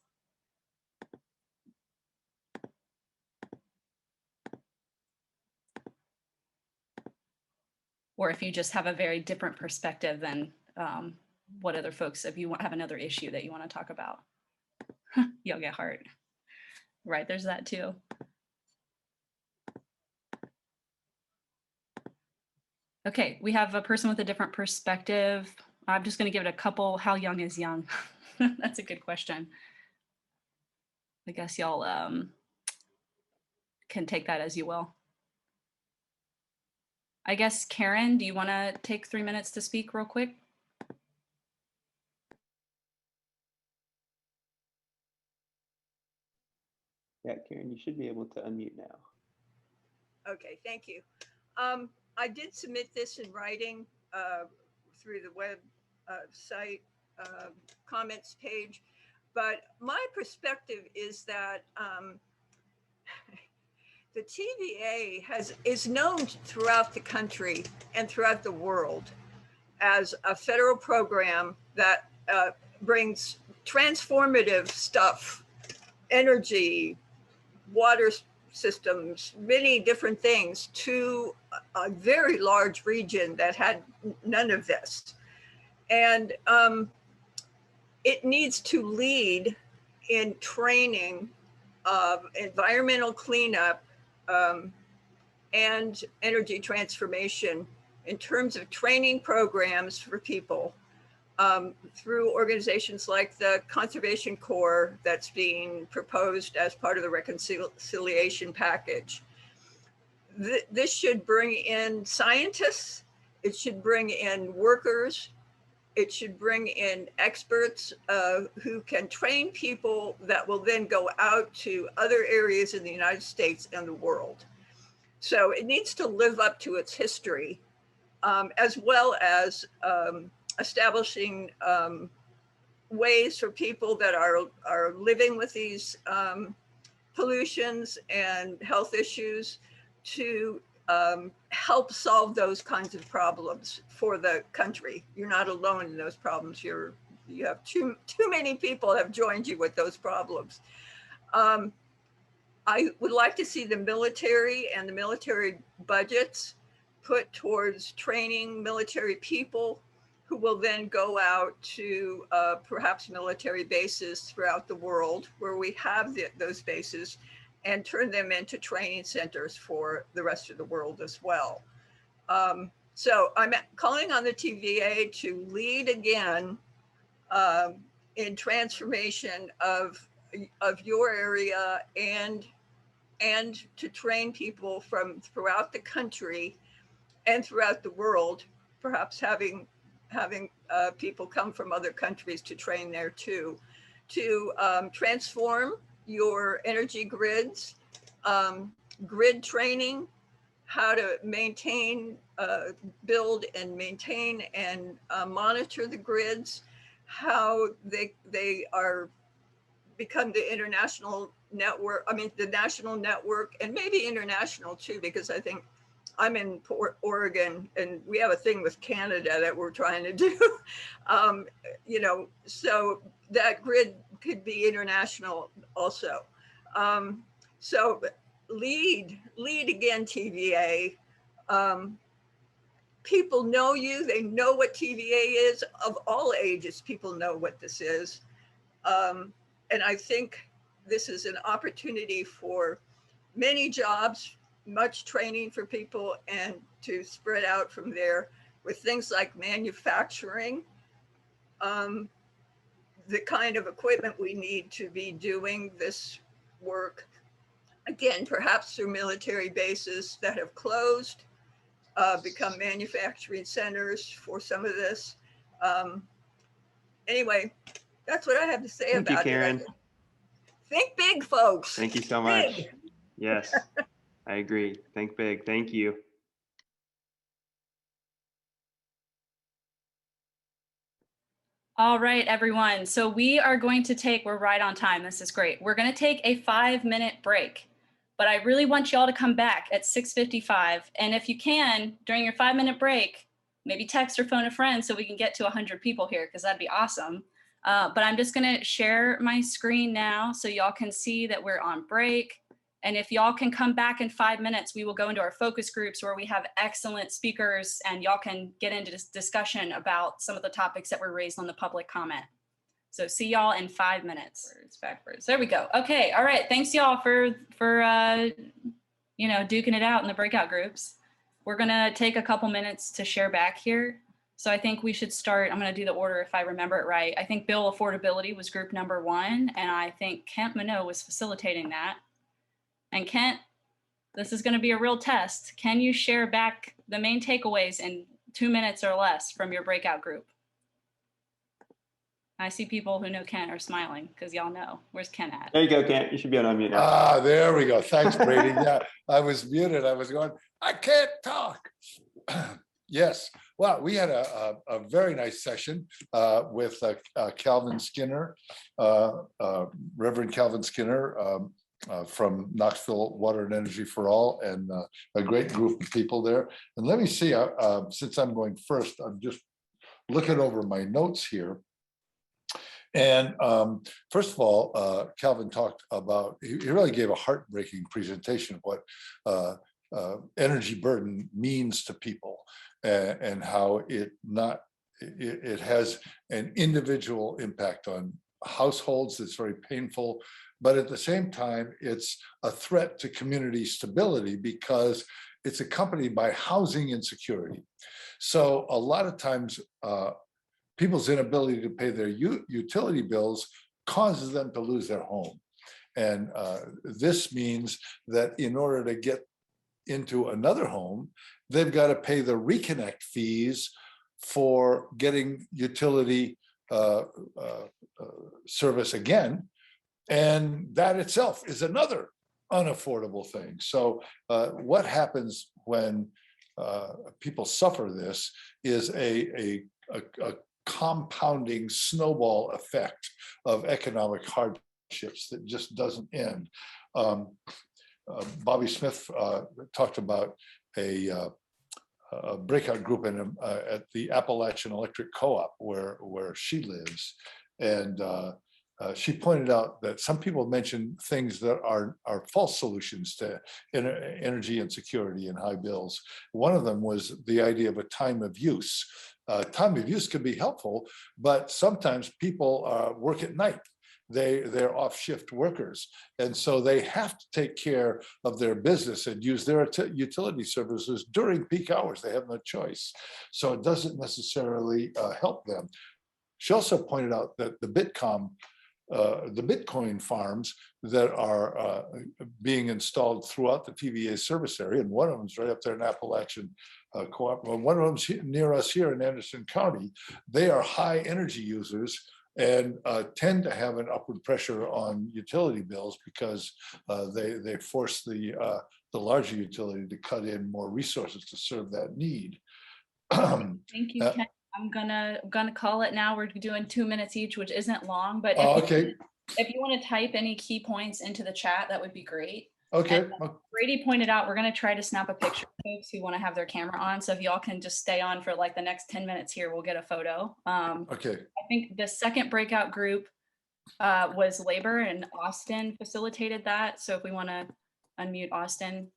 Or if you just have a very different perspective than what other folks, if you have another issue that you want to talk about. You'll get heart. Right, there's that too. Okay, we have a person with a different perspective. I'm just going to give it a couple. How young is young? That's a good question. I guess y'all can take that as you will. I guess, Karen, do you want to take 3 minutes to speak real quick? Yeah, Karen, you should be able to unmute now. Okay, thank you. I did submit this in writing through the web site comments page, but my perspective is that the TVA is known throughout the country and throughout the world as a federal program that brings transformative stuff, energy, water systems, many different things to a very large region that had none of this. And it needs to lead in training of environmental cleanup and energy transformation in terms of training programs for people through organizations like the Conservation Corps that's being proposed as part of the reconciliation package. This should bring in scientists, it should bring in workers, it should bring in experts who can train people that will then go out to other areas in the United States and the world. So it needs to live up to its history, as well as establishing ways for people that are living with these pollutions and health issues to help solve those kinds of problems for the country. You're not alone in those problems. You have too many people have joined you with those problems. I would like to see the military and the military budgets put towards training military people who will then go out to perhaps military bases throughout the world where we have those bases, and turn them into training centers for the rest of the world as well. So I'm calling on the TVA to lead again in transformation of your area and to train people from throughout the country and throughout the world, perhaps having people come from other countries to train there too, to transform your energy grids, grid training, how to maintain, build and maintain and monitor the grids, how they are become the international network, the national network, and maybe international too, because I think I'm in Oregon and we have a thing with Canada that we're trying to do, so that grid could be international also. So lead again, TVA. People know you, they know what TVA is, of all ages, people know what this is. And I think this is an opportunity for many jobs, much training for people, and to spread out from there with things like manufacturing, the kind of equipment we need to be doing this work. Again, perhaps through military bases that have closed, become manufacturing centers for some of this. Anyway, that's what I have to say about it. Thank you, Karen. Think big, folks. Thank you so much. Big. Yes, I agree. Think big. Thank you. All right, everyone. So we are going to we're right on time. This is great. We're going to take a 5-minute break, but I really want y'all to come back at 6:55. And if you can, during your 5-minute break, maybe text or phone a friend so we can get to 100 people here, because that'd be awesome. But I'm just going to share my screen now so y'all can see that we're on break. And if y'all can come back in 5 minutes, we will go into our focus groups where we have excellent speakers and y'all can get into this discussion about some of the topics that were raised on the public comment. So see y'all in 5 minutes. Backwards. There we go. Okay. All right. Thanks y'all for duking it out in the breakout groups. We're going to take a couple minutes to share back here. So I think we should start. I'm going to do the order if I remember it right. I think bill affordability was group number 1, and I think Kent Minot was facilitating that. And Kent, this is going to be a real test. Can you share back the main takeaways in 2 minutes or less from your breakout group? I see people who know Kent are smiling because y'all know. Where's Kent at? There you go, Kent. You should be on unmute now. There we go. Thanks, Brady. Yeah, I was muted. I was going, I can't talk. Yes. Well, we had a very nice session with Calvin Skinner, Reverend Calvin Skinner, from Knoxville Water and Energy for All, and a great group of people there. And let me see, since I'm going first, I'm just looking over my notes here. And first of all, Calvin talked about, he really gave a heartbreaking presentation of what energy burden means to people, and how it has an individual impact on households that's very painful. But at the same time, it's a threat to community stability because it's accompanied by housing insecurity. So a lot of times people's inability to pay their utility bills causes them to lose their home. And this means that in order to get into another home, they've got to pay the reconnect fees for getting utility service again. And that itself is another unaffordable thing. So what happens when people suffer this is a compounding snowball effect of economic hardships that just doesn't end. Bobby Smith talked about a breakout group at the Appalachian Electric Co-op where she lives. And she pointed out that some people mention things that are false solutions to energy insecurity and high bills. One of them was the idea of a time of use. Time of use can be helpful, but sometimes people work at night. They're off-shift workers. And so they have to take care of their business and use their utility services during peak hours. They have no choice. So it doesn't necessarily help them. She also pointed out that the Bitcoin farms that are being installed throughout the TVA service area, and one of them is right up there in Appalachian Co-op, one of them's near us here in Anderson County. They are high energy users and tend to have an upward pressure on utility bills because they force the larger utility to cut in more resources to serve that need. Thank you, Ken. I'm gonna call it now. We're doing 2 minutes each, which isn't long, but okay. If you want to type any key points into the chat, that would be great. Okay. And Brady pointed out, we're going to try to snap a picture of folks who want to have their camera on. So if y'all can just stay on for like the next 10 minutes here, we'll get a photo. Okay. I think the second breakout group was labor, and Austin facilitated that. So if we want to unmute Austin.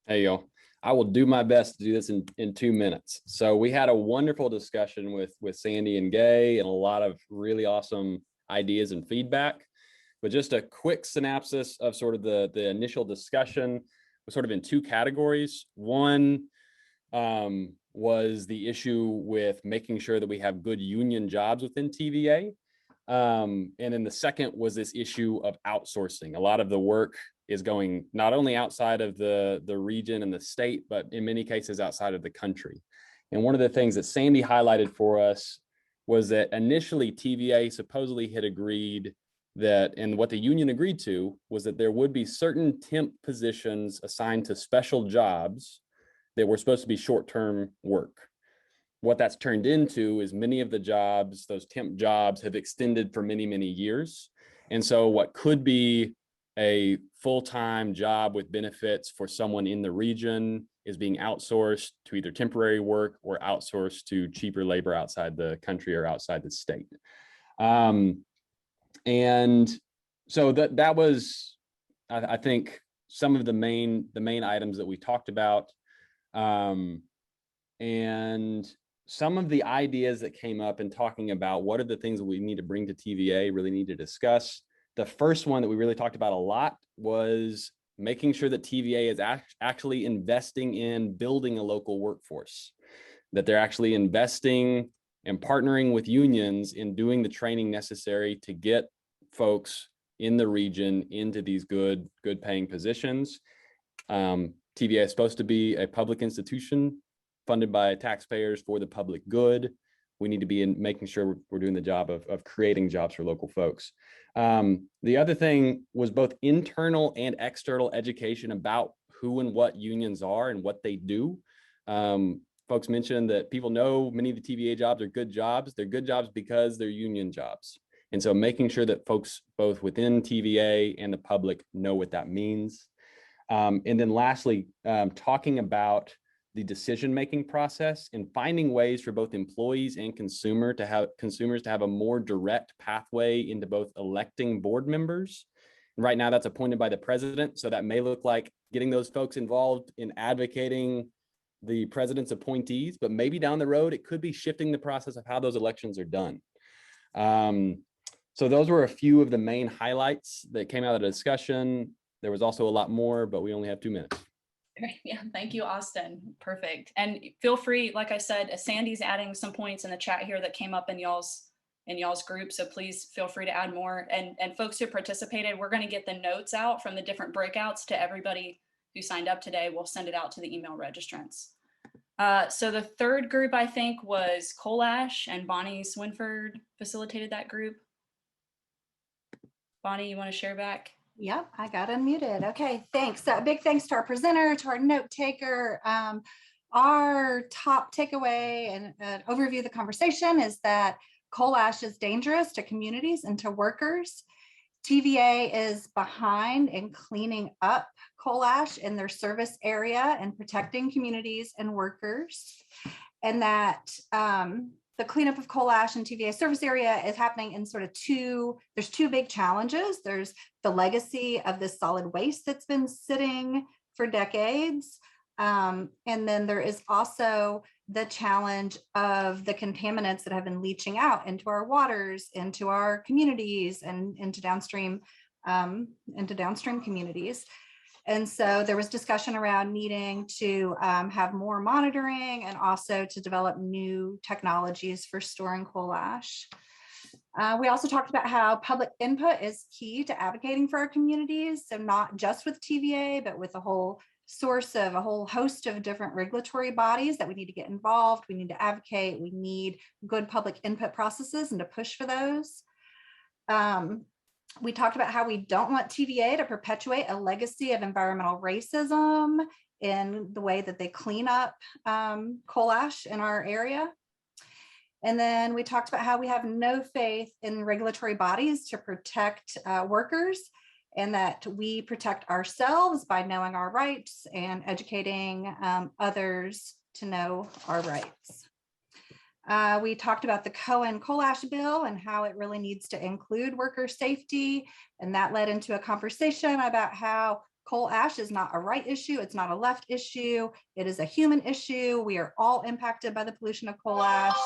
Hey, y'all. I will do my best to do this in 2 minutes. So we had a wonderful discussion with Sandy and Gay and a lot of really awesome ideas and feedback. But just a quick synopsis of sort of the initial discussion was sort of in two categories. One was the issue with making sure that we have good union jobs within TVA. And then the second was this issue of outsourcing. A lot of the work is going not only outside of the region and the state, but in many cases outside of the country. And one of the things that Sandy highlighted for us was that initially TVA supposedly had agreed that, and what the union agreed to, was that there would be certain temp positions assigned to special jobs that were supposed to be short-term work. What that's turned into is many of the jobs, those temp jobs, have extended for many, many years. And so what could be a full-time job with benefits for someone in the region is being outsourced to either temporary work or outsourced to cheaper labor outside the country or outside the state. And so that was, I think, some of the main items that we talked about. And some of the ideas that came up in talking about what are the things that we need to bring to TVA, really need to discuss. The first one that we really talked about a lot was making sure that TVA is actually investing in building a local workforce, that they're actually investing and partnering with unions in doing the training necessary to get folks in the region into these good paying positions. TVA is supposed to be a public institution funded by taxpayers for the public good. We need to be in making sure we're doing the job of creating jobs for local folks. The other thing was both internal and external education about who and what unions are and what they do. Folks mentioned that people know many of the TVA jobs are good jobs. They're good jobs because they're union jobs. And so making sure that folks both within TVA and the public know what that means. And then lastly, talking about the decision-making process and finding ways for both employees and consumers to have a more direct pathway into both electing board members. And right now that's appointed by the president. So that may look like getting those folks involved in advocating the president's appointees, but maybe down the road, it could be shifting the process of how those elections are done. So those were a few of the main highlights that came out of the discussion. There was also a lot more, but we only have 2 minutes. Great. Yeah, thank you, Austin. Perfect. And feel free, like I said, Sandy's adding some points in the chat here that came up in y'all's group. So please feel free to add more. And folks who participated, we're going to get the notes out from the different breakouts to everybody who signed up today. We'll send it out to the email registrants. So the third group, I think, was Coal Ash, and Bonnie Swinford facilitated that group. Bonnie, you want to share back? Yep, I got unmuted. Okay, thanks. So big thanks to our presenter, to our note taker. Our top takeaway and an overview of the conversation is that coal ash is dangerous to communities and to workers. TVA is behind in cleaning up coal ash in their service area and protecting communities and workers. And that the cleanup of coal ash in TVA service area is happening in sort of there's two big challenges. There's the legacy of this solid waste that's been sitting for decades. And then there is also the challenge of the contaminants that have been leaching out into our waters, into our communities, and into downstream communities. And so there was discussion around needing to have more monitoring and also to develop new technologies for storing coal ash. We also talked about how public input is key to advocating for our communities. So not just with TVA, but with a whole host of different regulatory bodies that we need to get involved. We need to advocate. We need good public input processes and to push for those. We talked about how we don't want TVA to perpetuate a legacy of environmental racism in the way that they clean up coal ash in our area. And then we talked about how we have no faith in regulatory bodies to protect workers, and that we protect ourselves by knowing our rights and educating others to know our rights. We talked about the Cohen coal ash bill and how it really needs to include worker safety. And that led into a conversation about how coal ash is not a right issue. It's not a left issue. It is a human issue. We are all impacted by the pollution of coal ash.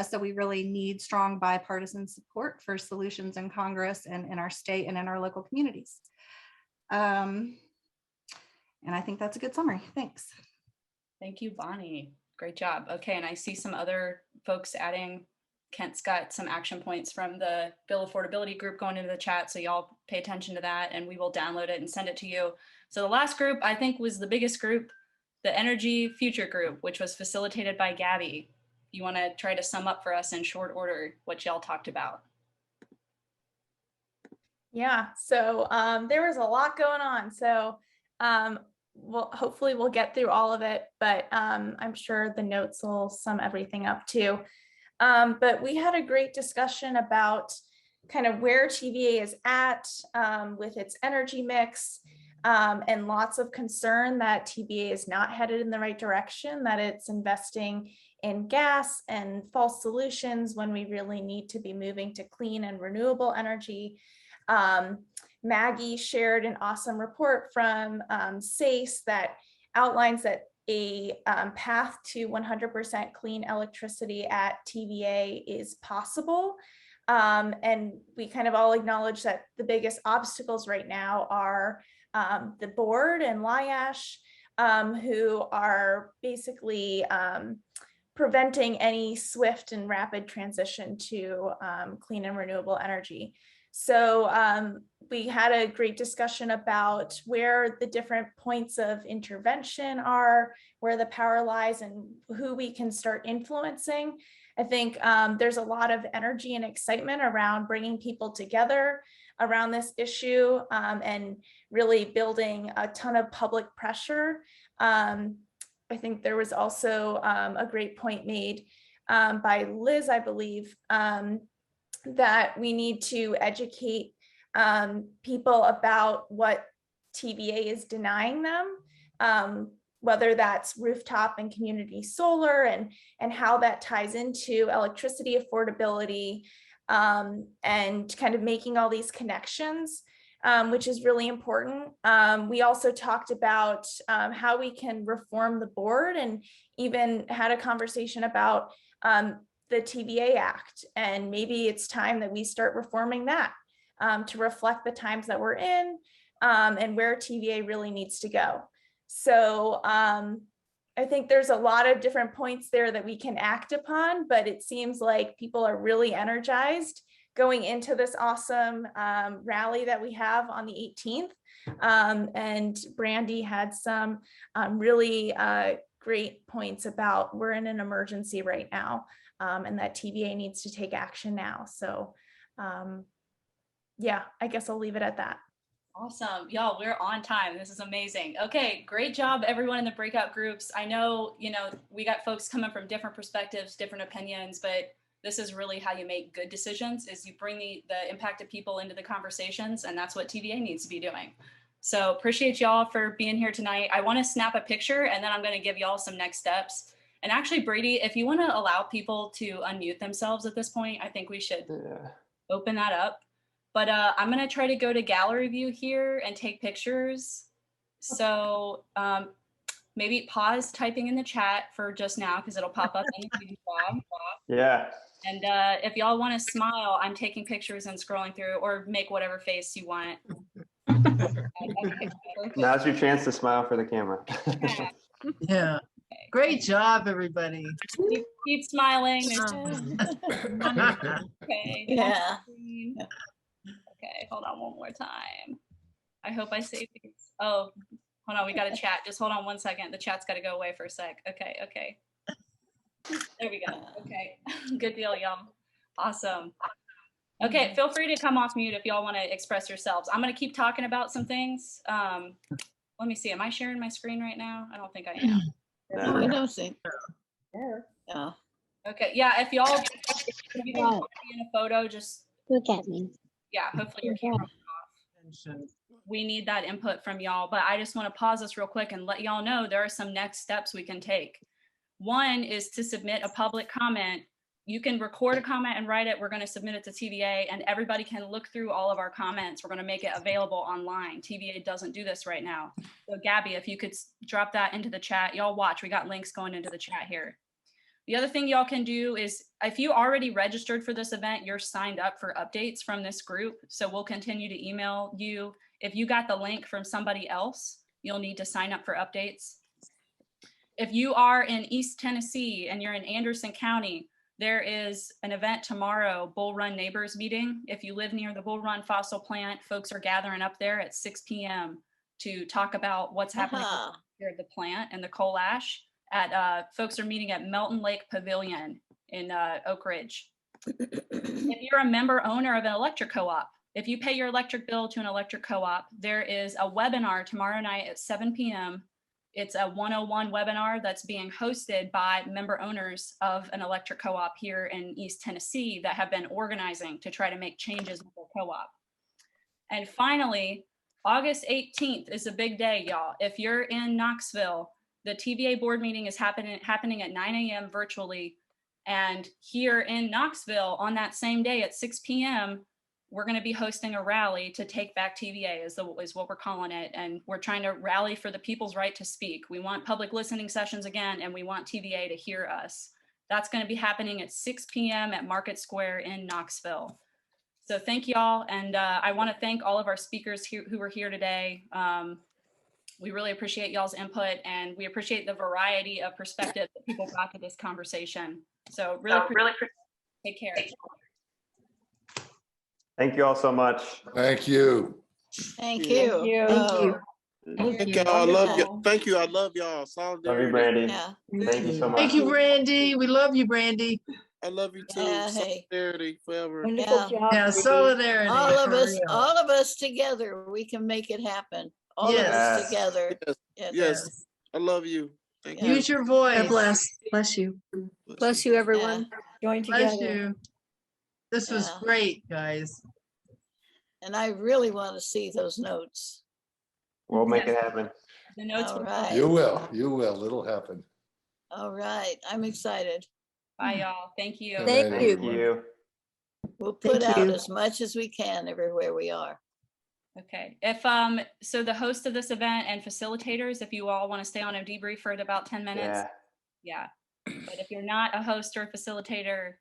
So we really need strong bipartisan support for solutions in Congress and in our state and in our local communities. And I think that's a good summary. Thanks. Thank you, Bonnie. Great job. Okay, and I see some other folks adding. Kent's got some action points from the bill affordability group going into the chat, so y'all pay attention to that, and we will download it and send it to you. So the last group, I think, was the biggest group, the Energy Future group, which was facilitated by Gabby. You want to try to sum up for us in short order what y'all talked about? Yeah, so there was a lot going on. So well, hopefully we'll get through all of it, but I'm sure the notes will sum everything up too. But we had a great discussion about kind of where TVA is at with its energy mix, and lots of concern that TVA is not headed in the right direction, that it's investing in gas and false solutions when we really need to be moving to clean and renewable energy. Maggie shared an awesome report from SACE that outlines that a path to 100% clean electricity at TVA is possible. And we kind of all acknowledge that the biggest obstacles right now are the board and LIASH, who are basically preventing any swift and rapid transition to clean and renewable energy. So we had a great discussion about where the different points of intervention are, where the power lies, and who we can start influencing. I think there's a lot of energy and excitement around bringing people together around this issue, and really building a ton of public pressure. I think there was also a great point made by Liz, I believe, that we need to educate people about what TVA is denying them, whether that's rooftop and community solar, and how that ties into electricity affordability, and kind of making all these connections, which is really important. We also talked about how we can reform the board, and even had a conversation about the TVA Act, and maybe it's time that we start reforming that to reflect the times that we're in, and where TVA really needs to go. So I think there's a lot of different points there that we can act upon, but it seems like people are really energized going into this awesome rally that we have on the 18th. And Brandy had some really great points about we're in an emergency right now, and that TVA needs to take action now. So yeah, I guess I'll leave it at that. Awesome. Y'all, we're on time. This is amazing. Okay, great job, everyone in the breakout groups. I know, we got folks coming from different perspectives, different opinions, but this is really how you make good decisions, is you bring the impacted people into the conversations, and that's what TVA needs to be doing. So appreciate y'all for being here tonight. I want to snap a picture, and then I'm going to give y'all some next steps. And actually, Brady, if you want to allow people to unmute themselves at this point, I think we should open that up. But I'm going to try to go to gallery view here and take pictures. So maybe pause typing in the chat for just now, because it'll pop up in the tab. Yeah. And if y'all want to smile, I'm taking pictures and scrolling through, or make whatever face you want. Okay. Now's your chance to smile for the camera. Yeah. Great job, everybody. Keep smiling. Okay. Yeah. Okay, hold on one more time. I hope I saved these. Oh, hold on, we got a chat. Just hold on 1 second. The chat's got to go away for a sec. Okay. There we go. Okay, good deal, y'all. Awesome. Okay, feel free to come off mute if y'all want to express yourselves. I'm going to keep talking about some things. Let me see. Am I sharing my screen right now? I don't think I am. No, I don't think. Yeah. Okay, yeah, if y'all in a photo, just Look at me. yeah, hopefully your camera off. We need that input from y'all, but I just want to pause this real quick and let y'all know there are some next steps we can take. One is to submit a public comment. You can record a comment and write it. We're going to submit it to TVA, and everybody can look through all of our comments. We're going to make it available online. TVA doesn't do this right now. So Gabby, if you could drop that into the chat, y'all watch. We got links going into the chat here. The other thing y'all can do is, if you already registered for this event, you're signed up for updates from this group. So we'll continue to email you. If you got the link from somebody else, you'll need to sign up for updates. If you are in East Tennessee and you're in Anderson County, there is an event tomorrow, Bull Run Neighbors Meeting. If you live near the Bull Run fossil plant, folks are gathering up there at 6 p.m. to talk about what's happening here at the plant and the coal ash. Folks are meeting at Melton Lake Pavilion in Oak Ridge. If you're a member owner of an electric co-op, if you pay your electric bill to an electric co-op, there is a webinar tomorrow night at 7 p.m. It's a 101 webinar that's being hosted by member owners of an electric co-op here in East Tennessee that have been organizing to try to make changes with their co-op. And finally, August 18th is a big day, y'all. If you're in Knoxville, the TVA board meeting is happening at 9 a.m. virtually. And here in Knoxville on that same day at 6 p.m., we're going to be hosting a rally to take back TVA is what we're calling it. And we're trying to rally for the people's right to speak. We want public listening sessions again, and we want TVA to hear us. That's going to be happening at 6 p.m. at Market Square in Knoxville. So thank y'all. And I want to thank all of our speakers who were here today. We really appreciate y'all's input, and we appreciate the variety of perspectives that people brought to this conversation. So really take care. Thank you all so much. Thank you. Thank you. Thank y'all. I love you. Thank you. I love y'all. Love you, Brandy. Yeah. Thank you so much. Thank you, Brandy. We love you, Brandy. I love you too. Yeah, hey. Solidarity forever. Wonderful job. Yeah, solidarity. All of for us, real. all of us together, we can make it happen. All of us together. Yes. I love you. Thank you. Use your voice. God bless. Bless you. Bless you, everyone. Join Bless together. you. This was great, guys. And I really want to see those notes. We'll make it happen. The notes. All right. You will. You will. It'll happen. All right. I'm excited. Bye, y'all. Thank you. Thank you. Thank you. We'll put Thank out you. as much as we can everywhere we are. Okay. If so the host of this event and facilitators, if you all want to stay on a debrief for about 10 minutes. Yeah. But if you're not a host or a facilitator,